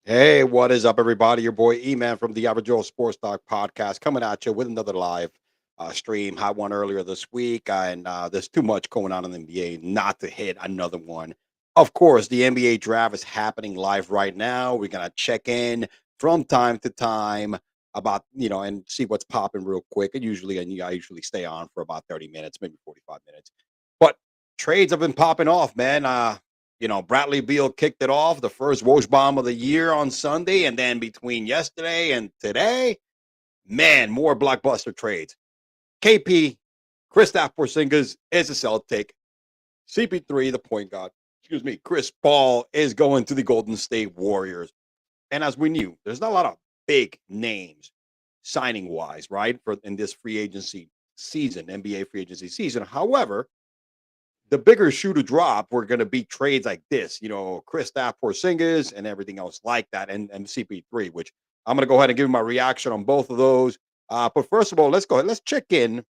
Hey, what is up, everybody? Your boy E-Man from the Average Joe Sports Talk Podcast coming at you with another live stream. Had one earlier this week, and there's too much going on in the NBA not to hit another one. Of course, the NBA draft is happening live right now. We're gonna check in from time to time about and see what's popping real quick. I usually stay on for about 30 minutes, maybe 45 minutes. But trades have been popping off, man. Bradley Beal kicked it off, the first Woj bomb of the year on Sunday. And then between yesterday and today, man, more blockbuster trades. KP, Kristaps Porzingis is a Celtic. CP3, the point guard, Chris Paul is going to the Golden State Warriors. And as we knew, there's not a lot of big names signing wise, right? For in this free agency season, NBA free agency season. However, the bigger shoe to drop were going to be trades like this, Kristaps Porzingis and everything else like that, and CP3, which I'm going to go ahead and give you my reaction on both of those. But first of all, let's go ahead. Let's check in.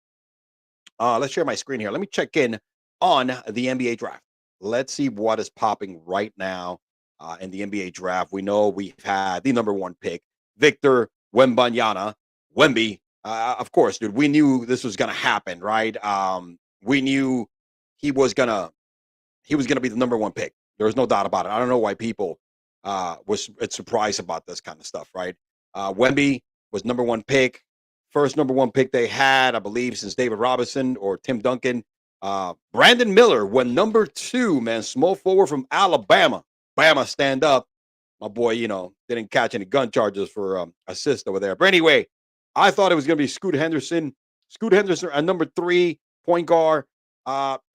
Let's share my screen here. Let me check in on the NBA draft. Let's see what is popping right now in the NBA draft. We know we've had the number one pick, Victor Wembanyama, Wemby. Of course, dude, we knew this was going to happen, right? We knew he was gonna he was gonna be the number one pick. There was no doubt about it. I don't know why people was surprised about this kind of stuff, right? Wemby was number one pick, first number one pick they had, I believe, since David Robinson or Tim Duncan. Brandon Miller went number two, man, small forward from Alabama. Bama, stand up. My boy, didn't catch any gun charges for assist over there. But anyway, I thought it was going to be Scoot Henderson. Scoot Henderson at number three, point guard.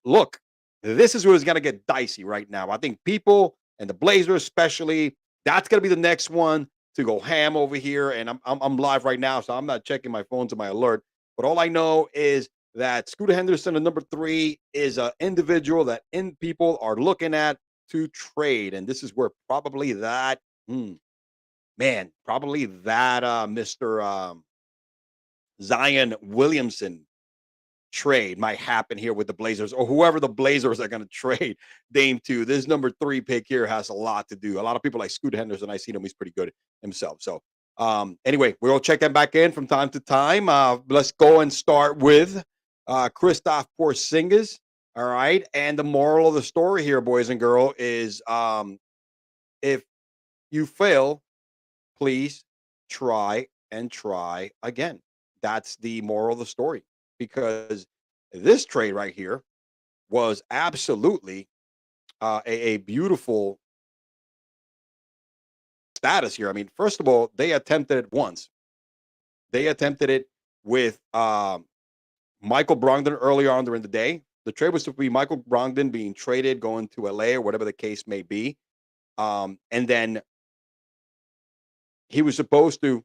Look, this is who's going to get dicey right now. I think people and the Blazers, especially, that's going to be the next one to go ham over here. And I'm live right now, so I'm not checking my phone to my alert. But all I know is that Scooter Henderson at number three is an individual that people are looking at to trade, and this is where probably that probably that Mr. Zion Williamson trade might happen here with the Blazers or whoever the Blazers are going to trade Dame to. This number three pick here has a lot to do. A lot of people like Scoot Henderson. I seen him; he's pretty good himself. So, anyway, we'll check him back in from time to time. Let's go and start with Kristaps Porzingis. All right, and the moral of the story here, boys and girls, is if you fail, please try and try again. That's the moral of the story because this trade right here was absolutely a beautiful status here. I mean, first of all, they attempted it once. They attempted it with Michael Brogdon earlier on during the day. The trade was to be Michael Brogdon being traded, going to LA or whatever the case may be. And then he was supposed to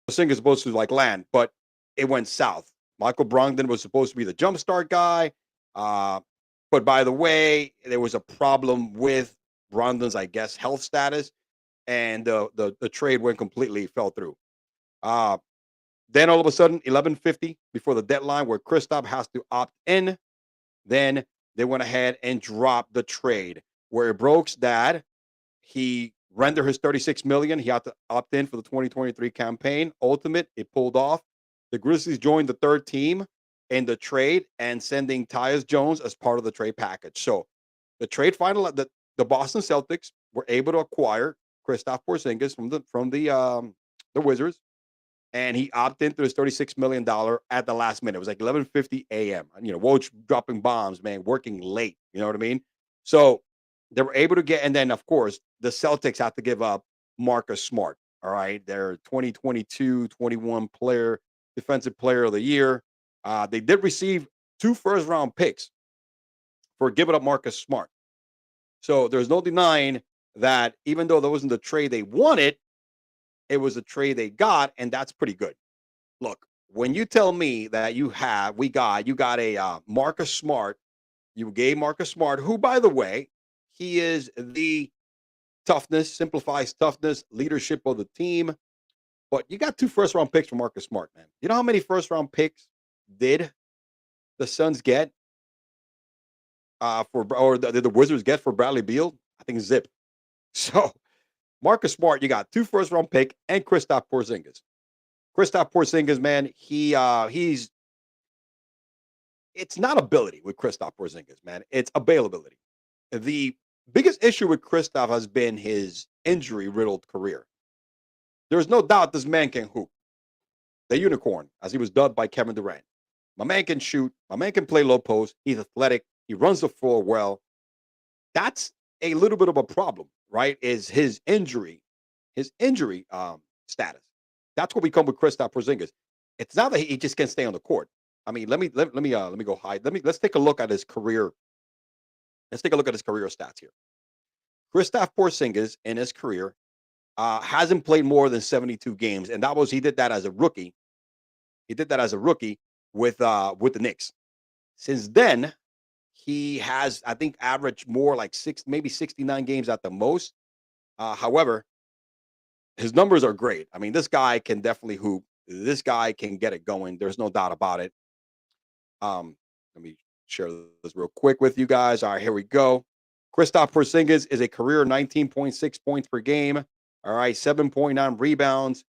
Singh is supposed to like land, but it went south. Michael Brogdon was supposed to be the jumpstart guy, uh, but by the way, there was a problem with Brogdon's, I guess, health status, and the trade went completely fell through. Uh, then all of a sudden, 11:50 before the deadline, where Kristaps has to opt in, then they went ahead and dropped the trade, where it broke that he rendered his 36 million. He had to opt in for the 2023 campaign. Ultimate, it pulled off. The Grizzlies joined the third team in the trade and sending Tyus Jones as part of the trade package. So the trade final, the Boston Celtics were able to acquire Kristaps Porzingis from the Wizards, and he opted into his $36 million at the last minute. It was like 11:50 a.m. Woj dropping bombs, man, working late. You know what I mean? So they were able to get, and then of course the Celtics have to give up Marcus Smart. All right, their 2022-21 defensive player of the year. They did receive two first round picks for giving up Marcus Smart. So there's no denying that even though that wasn't the trade they wanted, it was a trade they got, and that's pretty good. Look, when you tell me that you got a Marcus Smart, you gave Marcus Smart, who, by the way, he is the toughness, simplifies toughness, leadership of the team. But you got two first round picks for Marcus Smart, man. You know how many first round picks did the Suns get did the Wizards get for Bradley Beal? I think zip. So Marcus Smart, you got 2 first-round pick and Kristaps Porzingis. Kristaps Porzingis, man, he's it's not ability with Kristaps Porzingis, man. It's availability. The biggest issue with Kristaps has been his injury-riddled career. There's no doubt this man can hoop. The unicorn, as he was dubbed by Kevin Durant. My man can shoot. My man can play low post. He's athletic. He runs the floor well. That's a little bit of a problem, right? Is his injury status. That's what we come with Kristaps Porzingis. It's not that he just can't stay on the court. I mean, let me go hide. Let's take a look at his career. Let's take a look at his career stats here. Kristaps Porzingis in his career hasn't played more than 72 games, and he did that as a rookie. He did that as a rookie with the Knicks. Since then, he has, I think, averaged more like maybe 69 games at the most. However, his numbers are great. I mean, this guy can definitely hoop. This guy can get it going. There's no doubt about it. Let me share this real quick with you guys. All right, here we go. Kristaps Porzingis is a career 19.6 points per game. All right, 7.9 rebounds,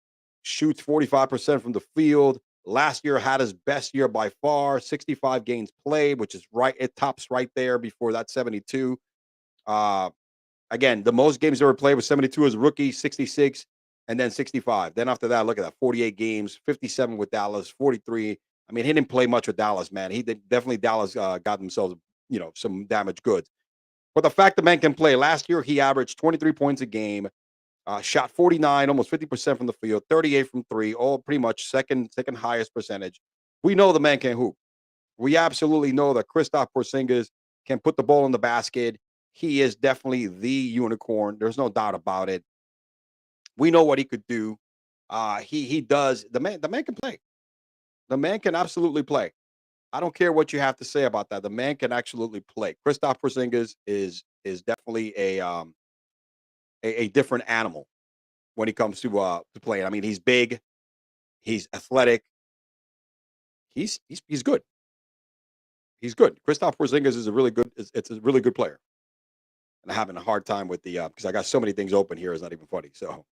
shoots 45% from the field. Last year had his best year by far, 65 games played, which is right. It tops right there before that 72. Uh, Again, the most games ever played was 72 as a rookie, 66, and then 65. Then after that, look at that, 48 games, 57 with Dallas, 43. I mean, he didn't play much with Dallas, man. Definitely Dallas got themselves, some damaged goods. But the fact the man can play, last year he averaged 23 points a game, shot 49, almost 50% from the field, 38 from three, all pretty much second highest percentage. We know the man can hoop. We absolutely know that Kristaps Porzingis can put the ball in the basket. He is definitely the unicorn. There's no doubt about it. We know what he could do. He does. The man can play. The man can absolutely play. I don't care what you have to say about that. The man can absolutely play. Kristaps Porzingis is definitely a different animal when it comes to playing. I mean, he's big, he's athletic, he's good. He's good. Kristaps Porzingis is a really good. It's a really good player. And I'm having a hard time with the because I got so many things open here. It's not even funny. So,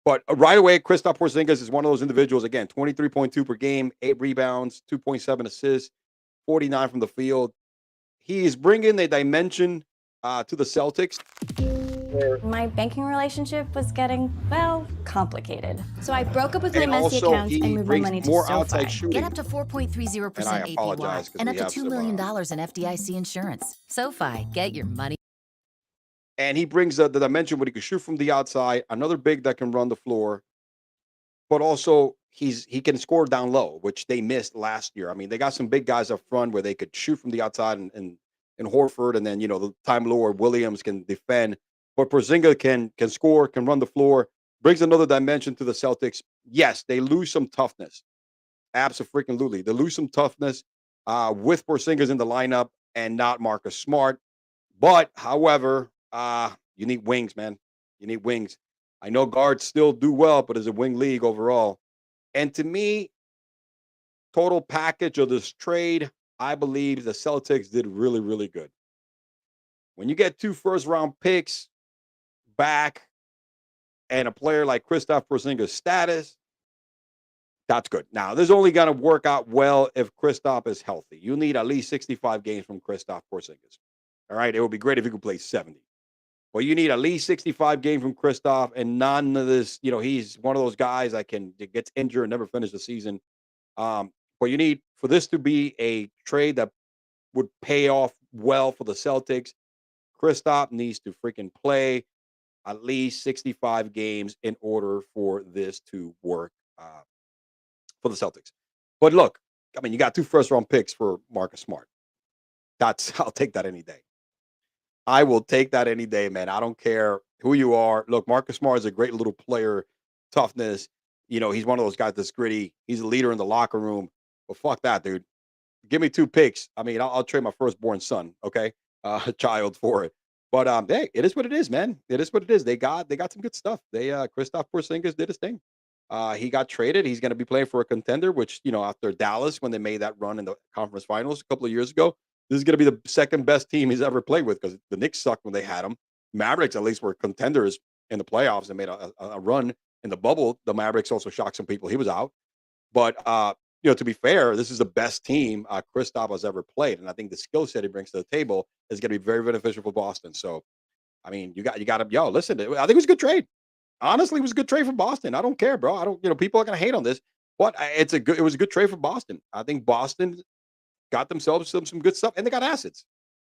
but right away, Kristaps Porzingis is one of those individuals. Again, 23.2 per game, 8 rebounds, 2.7 assists, 49 from the field. He is bringing a dimension to the Celtics. My banking relationship was getting, well, complicated. So I broke up with my And messy also, accounts and he moved my brings money to more SoFi. outside Get shooting. up to 4.30% And I apologize APY because and we up to have $2 some. million in FDIC insurance. SoFi, get your money. And he brings the dimension where he can shoot from the outside. Another big that can run the floor, but also he can score down low, which they missed last year. I mean, they got some big guys up front where they could shoot from the outside, and Horford, and then the Time Lord Williams can defend. But Porzingis can score, can run the floor, brings another dimension to the Celtics. Yes, they lose some toughness. Absolutely, they lose some toughness with Porzingis in the lineup and not Marcus Smart. But however, you need wings, man. You need wings. I know guards still do well, but it's a wing league overall. And to me, total package of this trade, I believe the Celtics did really, really good. When you get 2 first-round picks back and a player like Kristaps Porzingis' status, that's good. Now, this is only going to work out well if Kristaps is healthy. You need at least 65 games from Kristaps Porzingis. All right, it would be great if he could play 70. Well, you need at least 65 games from Kristaps, and none of this. He's one of those guys that gets injured and never finish the season. But you need for this to be a trade that would pay off well for the Celtics. Kristaps needs to freaking play at least 65 games in order for this to work for the Celtics. But look, I mean, you got 2 first-round picks for Marcus Smart. I'll take that any day. I will take that any day, man. I don't care who you are. Look, Marcus Smart is a great little player, toughness. He's one of those guys that's gritty. He's a leader in the locker room. But fuck that, dude. Give me 2 picks. I mean, I'll trade my firstborn son, okay, child for it. But hey, it is what it is, man. It is what it is. They got some good stuff. Kristaps Porzingis did his thing. He got traded. He's going to be playing for a contender, which after Dallas when they made that run in the conference finals a couple of years ago, this is going to be the second best team he's ever played with because the Knicks sucked when they had him. Mavericks at least were contenders in the playoffs and made a run in the bubble. The Mavericks also shocked some people. He was out. But, to be fair, this is the best team Kristaps has ever played. And I think the skill set he brings to the table is going to be very beneficial for Boston. So, I mean, you got to, listen, I think it was a good trade. Honestly, it was a good trade for Boston. I don't care, bro. I don't, people are going to hate on this, but it was a good trade for Boston. I think Boston got themselves some good stuff and they got assets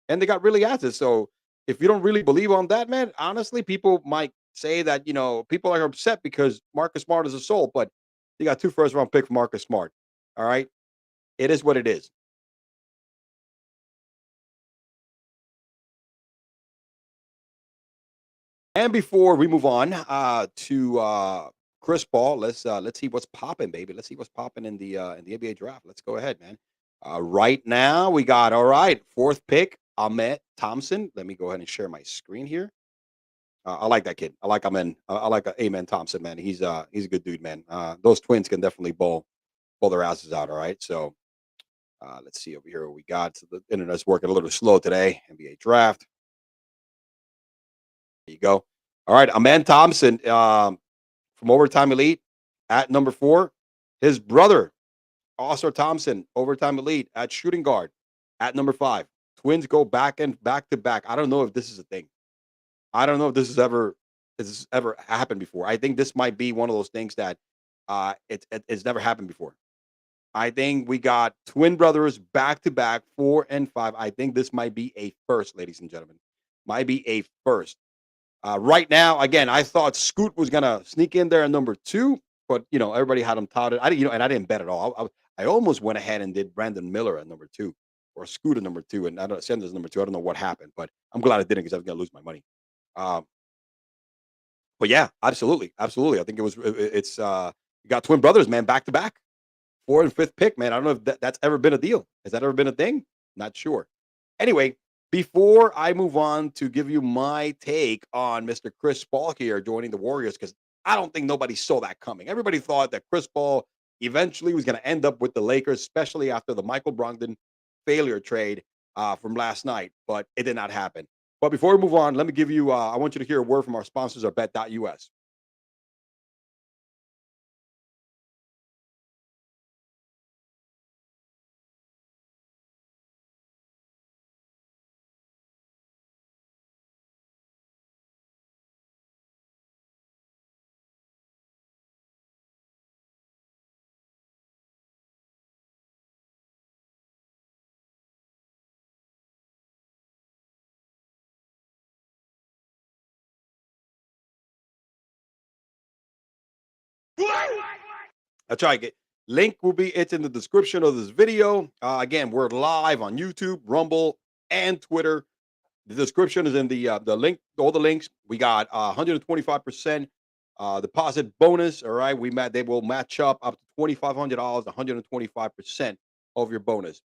and they got really assets. So if you don't really believe on that, man, honestly, people might say that, people are upset because Marcus Smart is a soul, but you got 2 first-round pick for Marcus Smart. All right. It is what it is. And before we move on to Chris Paul, let's see what's popping, baby. Let's see what's popping in the NBA draft. Let's go ahead, man. Right now we got 4th pick, Ahmed Thompson. Let me go ahead and share my screen here. I like that kid. I like Amen. I like Amen Thompson, man. He's a good dude, man. Those twins can definitely bowl their asses out. All right, so let's see over here what we got. So the internet's working a little slow today. NBA draft. There you go. All right, Amen Thompson from Overtime Elite at number 4. His brother, Oscar Thompson, Overtime Elite at shooting guard at number 5. Twins go back to back. I don't know if this is a thing. I don't know if this has ever happened before. I think this might be one of those things that it's never happened before. I think we got twin brothers back to back, 4 and 5. I think this might be a first, ladies and gentlemen. Might be a first. Right now, again, I thought Scoot was gonna sneak in there at number 2, but everybody had him touted. I didn't bet at all. I almost went ahead and did Brandon Miller at number 2 or Scoot at number 2, and I don't Sanders number 2. I don't know what happened, but I'm glad I didn't because I was gonna lose my money. But yeah, absolutely. I think it's you got twin brothers, man, back to back, 4th and 5th pick, man. I don't know if that's ever been a deal. Has that ever been a thing? Not sure. Anyway, before I move on to give you my take on Mr. Chris Paul here joining the Warriors, because I don't think nobody saw that coming. Everybody thought that Chris Paul eventually was going to end up with the Lakers, especially after the Michael Brogdon failure trade from last night, but it did not happen. But before we move on, let me give you, I want you to hear a word from our sponsors, our bet.us. That's right. Link will be it's in the description of this video. Again, we're live on YouTube, Rumble, and Twitter. The description is in the link. All the links. We got 125% deposit bonus. All right, they will match up to $2,500, 125% of your bonus.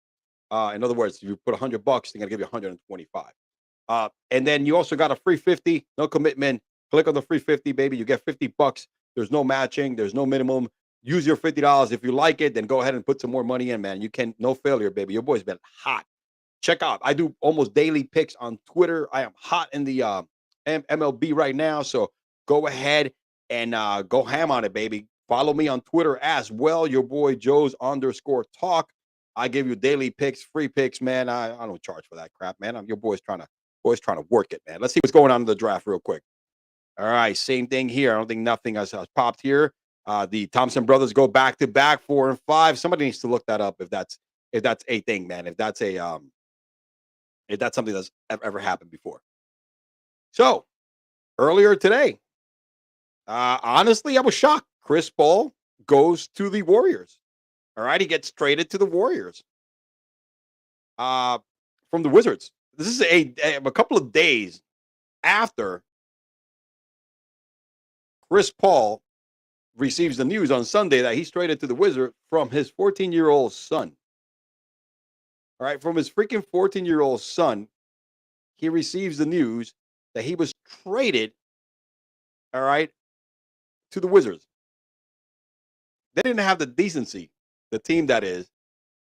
In other words, if you put $100, they're gonna give you 125. And then you also got a free 50, no commitment. Click on the free 50, baby. You get $50. There's no matching. There's no minimum. Use your $50. If you like it, then go ahead and put some more money in, man. You can, no failure, baby. Your boy's been hot. Check out. I do almost daily picks on Twitter. I am hot in the MLB right now. So go ahead and go ham on it, baby. Follow me on Twitter as well. Your boy Joe's_talk. I give you daily picks, free picks, man. I don't charge for that crap, man. Your boy's trying to work it, man. Let's see what's going on in the draft real quick. All right, same thing here. I don't think nothing has popped here. The Thompson brothers go back to back, 4 and 5. Somebody needs to look that up if that's a thing, man. If that's something that's ever happened before. So earlier today, honestly, I was shocked. Chris Paul goes to the Warriors. All right, he gets traded to the Warriors from the Wizards. This is a couple of days after Chris Paul receives the news on Sunday that he's traded to the Wizards from his 14-year-old son. All right, from his freaking 14-year-old son, he receives the news that he was traded, all right, to the Wizards. They didn't have the decency, the team that is,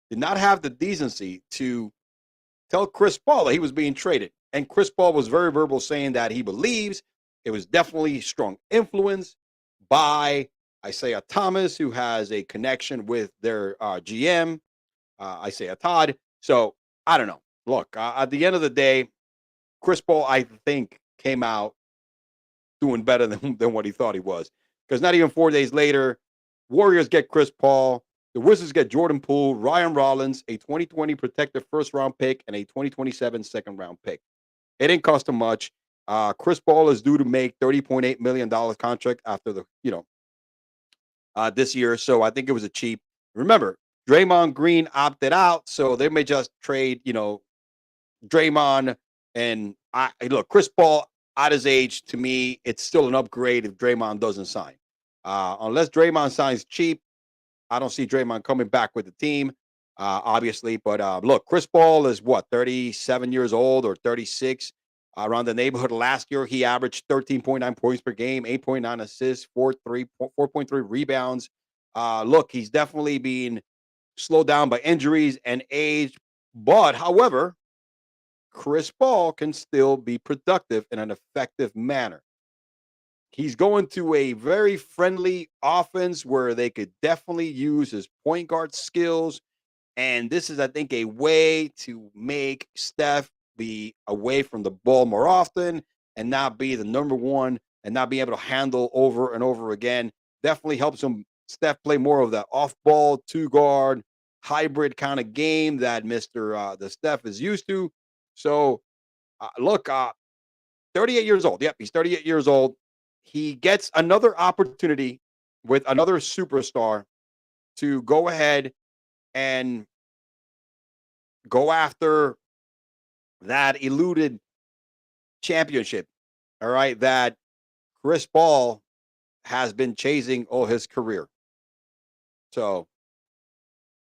did not have the decency to tell Chris Paul that he was being traded. And Chris Paul was very verbal saying that he believes it was definitely strong influence by Isaiah Thomas, who has a connection with their GM, Isaiah Todd. So I don't know. Look, at the end of the day, Chris Paul, I think, came out doing better than what he thought he was. Because not even 4 days later, Warriors get Chris Paul. The Wizards get Jordan Poole, Ryan Rollins, a 2020 protected first round pick, and a 2027 second round pick. It didn't cost him much. Chris Paul is due to make $30.8 million contract after this year. So I think it was a cheap. Remember, Draymond Green opted out, so they may just trade, Draymond and look, Chris Paul at his age, to me, it's still an upgrade if Draymond doesn't sign. Unless Draymond signs cheap, I don't see Draymond coming back with the team, obviously. But look, Chris Paul is what, 37 years old or 36, around the neighborhood. Last year, he averaged 13.9 points per game, 8.9 assists, 4.3 rebounds. Look, he's definitely being slowed down by injuries and age. But, however, Chris Paul can still be productive in an effective manner. He's going to a very friendly offense where they could definitely use his point guard skills. And this is, I think, a way to make Steph be away from the ball more often and not be the number one and not be able to handle over and over again. Definitely helps him, Steph, play more of that off-ball, two-guard, hybrid kind of game that the Steph is used to. So, look, 38 years old. Yep, he's 38 years old. He gets another opportunity with another superstar to go ahead and go after that eluded championship. All right, that Chris Paul has been chasing all his career. So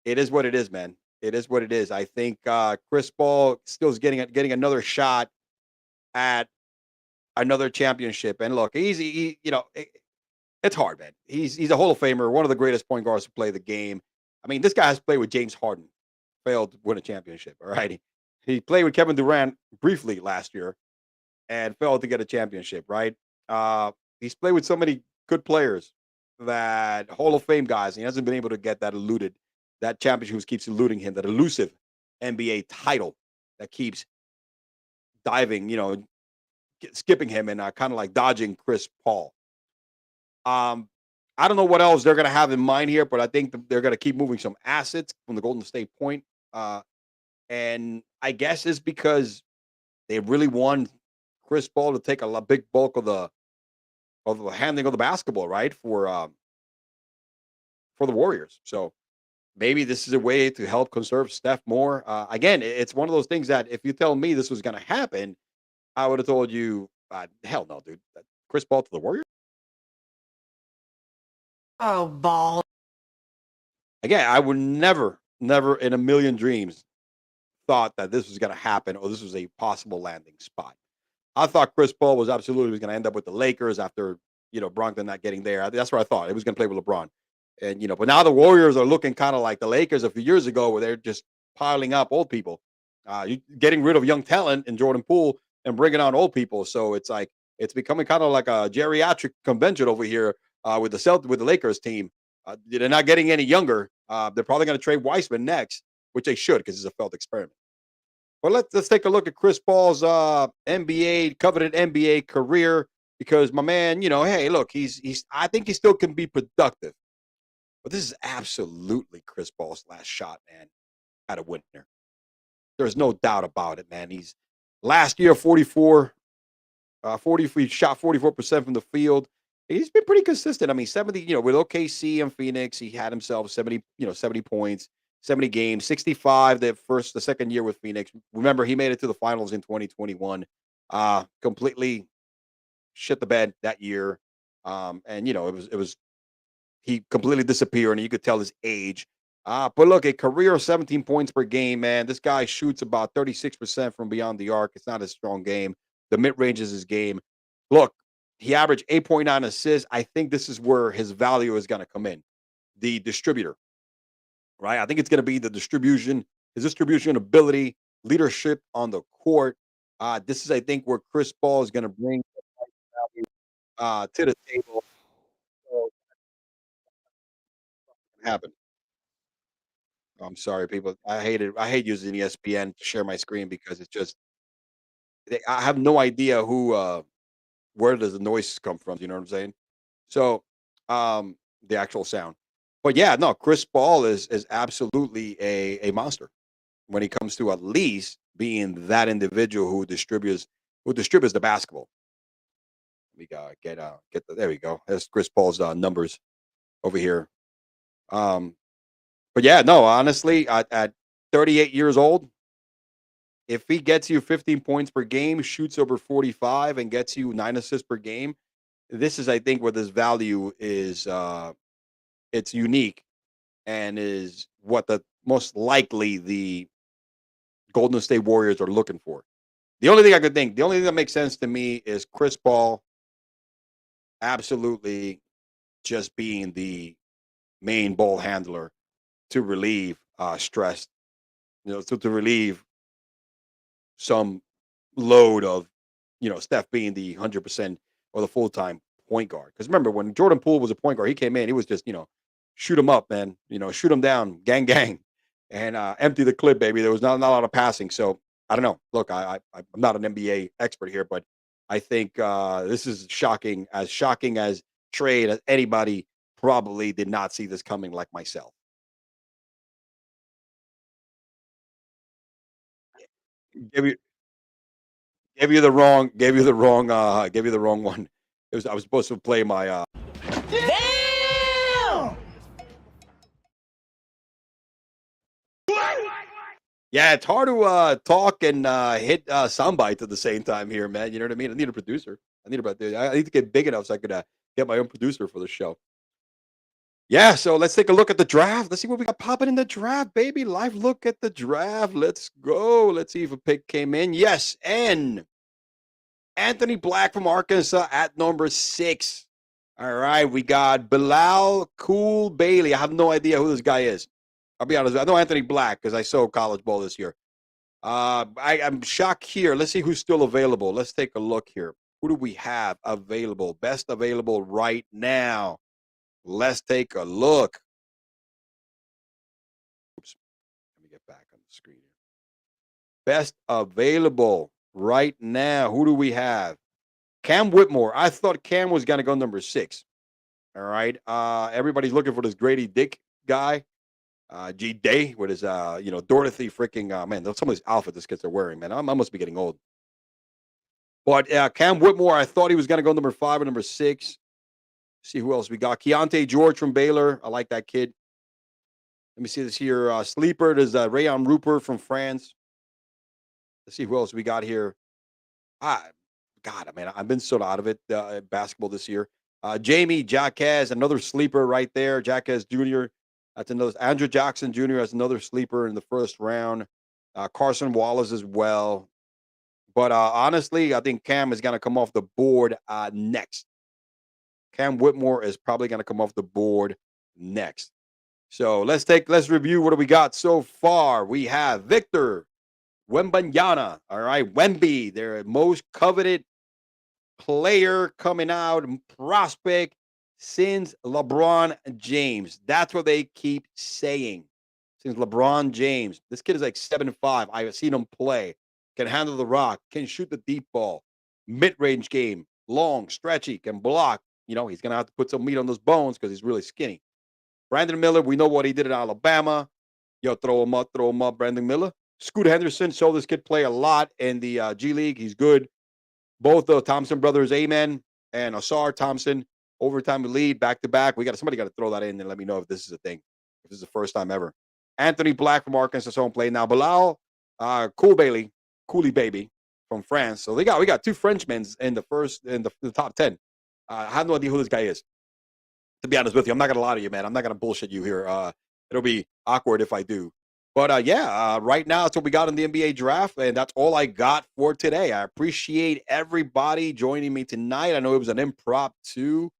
it is what it is, man. It is what it is. I think Chris Paul still is getting another shot at another championship. And look, it's hard, man. He's a Hall of Famer, one of the greatest point guards to play the game. I mean, this guy has played with James Harden, failed to win a championship. All right, he played with Kevin Durant briefly last year and failed to get a championship. Right, he's played with so many good players, that Hall of Fame guys. And he hasn't been able to get that championship keeps eluding him, that elusive NBA title that keeps diving, skipping him and kind of like dodging Chris Paul. I don't know what else they're going to have in mind here, but I think they're going to keep moving some assets from the Golden State point. And I guess it's because they really want Chris Paul to take a big bulk of the handling of the basketball, right? For the Warriors. So maybe this is a way to help conserve Steph more. Again, it's one of those things that if you tell me this was going to happen, I would have told you, hell no, dude. Chris Paul to the Warriors? Oh, ball. Again, I would never in a million dreams thought that this was going to happen or this was a possible landing spot. I thought Chris Paul was absolutely going to end up with the Lakers after, Brogdon not getting there. That's what I thought. It was going to play with LeBron. And, but now the Warriors are looking kind of like the Lakers a few years ago where they're just piling up old people, getting rid of young talent in Jordan Poole and bringing on old people. So it's like, it's becoming kind of like a geriatric convention over here with the Lakers team. They're not getting any younger. They're probably going to trade Weissman next, which they should because it's a failed experiment. But let's take a look at Chris Paul's coveted NBA career, because my man, hey, look, I think he still can be productive. But this is absolutely Chris Paul's last shot, man, at a winner. There's no doubt about it, man. He's last year he shot 44% from the field. He's been pretty consistent. I mean, 70, with OKC and Phoenix, he had himself 70, 70 points, 70 games, 65 the second year with Phoenix. Remember, he made it to the finals in 2021. Completely shit the bed that year. And it was he completely disappeared, and you could tell his age. But look, a career of 17 points per game, man. This guy shoots about 36% from beyond the arc. It's not a strong game. The mid-range is his game. Look, he averaged 8.9 assists. I think this is where his value is going to come in. The distributor, right? I think it's going to be the distribution, his distribution ability, leadership on the court. This is, I think, where Chris Paul is going to bring to the table. So happen. I'm sorry, people. I hate it. I hate using ESPN to share my screen because it's just I have no idea where does the noise come from. You know what I'm saying? So, the actual sound. But yeah, no, Chris Paul is absolutely a monster when it comes to at least being that individual who distributes the basketball. We got get the there we go. That's Chris Paul's numbers over here. Um, but yeah, no, honestly, at 38 years old, if he gets you 15 points per game, shoots over 45, and gets you 9 assists per game, this is, I think, where this value is. It's unique and is what the most likely the Golden State Warriors are looking for. The only thing that makes sense to me is Chris Paul absolutely just being the main ball handler to relieve stress, to relieve some load of, Steph being the 100% or the full time point guard. Because remember, when Jordan Poole was a point guard, he came in, he was just, shoot him up, man, shoot him down, gang, gang, and empty the clip, baby. There was not a lot of passing. So I don't know. Look, I'm not an NBA expert here, but I think this is shocking as trade as anybody probably did not see this coming like myself. Give you gave you the wrong one. I was supposed to play my Damn! yeah, it's hard to talk and hit sound bites at the same time here, man. You know what I mean? I need a producer. I need to get big enough so I could get my own producer for the show. Yeah, so let's take a look at the draft. Let's see what we got popping in the draft, baby. Live look at the draft. Let's go. Let's see if a pick came in. Yes, and Anthony Black from Arkansas at number 6. All right, we got Bilal Cool Bailey. I have no idea who this guy is. I'll be honest. I know Anthony Black because I saw college ball this year. I'm shocked here. Let's see who's still available. Let's take a look here. Who do we have available? Best available right now. Let's take a look. Oops. Let me get back on the screen here. Best available right now. Who do we have? Cam Whitmore. I thought Cam was going to go number 6. All right. Everybody's looking for this Grady Dick guy. G Day with his Dorothy freaking man, some of these outfits this kids are wearing, man. I must be getting old. But Cam Whitmore, I thought he was gonna go number 5 or number 6. See who else we got. Keontae George from Baylor. I like that kid. Let me see this here. Sleeper. There's Rayon Rupert from France. Let's see who else we got here. Ah, God, man, I've been so out of it basketball this year. Jamie Jacquez, another sleeper right there. Jacquez Jr. That's another. Andrew Jackson Jr. as another sleeper in the first round. Carson Wallace as well. But honestly, I think Cam is going to come off the board next. Cam Whitmore is probably going to come off the board next. So let's review what do we got so far. We have Victor Wembanyama. All right, Wemby, their most coveted player coming out, prospect since LeBron James. That's what they keep saying. Since LeBron James. This kid is like 7'5". I've seen him play. Can handle the rock, can shoot the deep ball, mid-range game, long, stretchy, can block. He's gonna have to put some meat on those bones because he's really skinny. Brandon Miller, we know what he did in Alabama. Throw him up, Brandon Miller. Scoot Henderson, saw this kid play a lot in the G League. He's good. Both the Thompson brothers, Amen and Asar Thompson, overtime lead back to back. Somebody got to throw that in and let me know if this is a thing, if this is the first time ever. Anthony Black from Arkansas home play now. Bilal, Cooley Baby from France. So we got 2 Frenchmen in the top 10. I have no idea who this guy is. To be honest with you, I'm not gonna lie to you, man. I'm not gonna bullshit you here. It'll be awkward if I do. But right now that's what we got in the NBA draft, and that's all I got for today. I appreciate everybody joining me tonight. I know it was an impromptu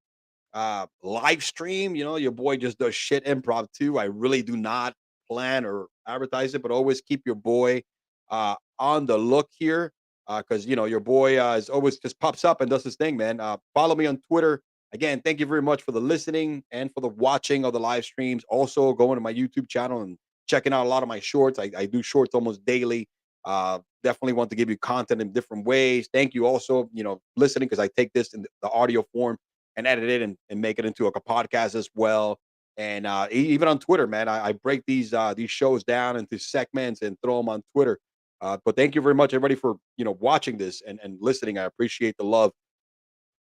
live stream. Your boy just does shit impromptu. I really do not plan or advertise it, but always keep your boy on the look here. because your boy is always just pops up and does his thing, man. Follow me on Twitter. Again, thank you very much for the listening and for the watching of the live streams. Also, going to my YouTube channel and checking out a lot of my shorts. I do shorts almost daily. Definitely want to give you content in different ways. Thank you also, listening, because I take this in the audio form and edit it and make it into a podcast as well. And even on Twitter, man, I break these shows down into segments and throw them on Twitter. But thank you very much, everybody, for watching this and listening. I appreciate the love.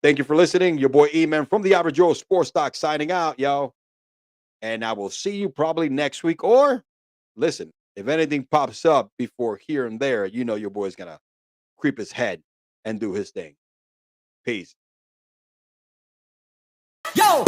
Thank you for listening. Your boy E-Man from the Average Joe Sports Talk signing out, yo. And I will see you probably next week. Or listen, if anything pops up before here and there, your boy's gonna creep his head and do his thing. Peace. Yo!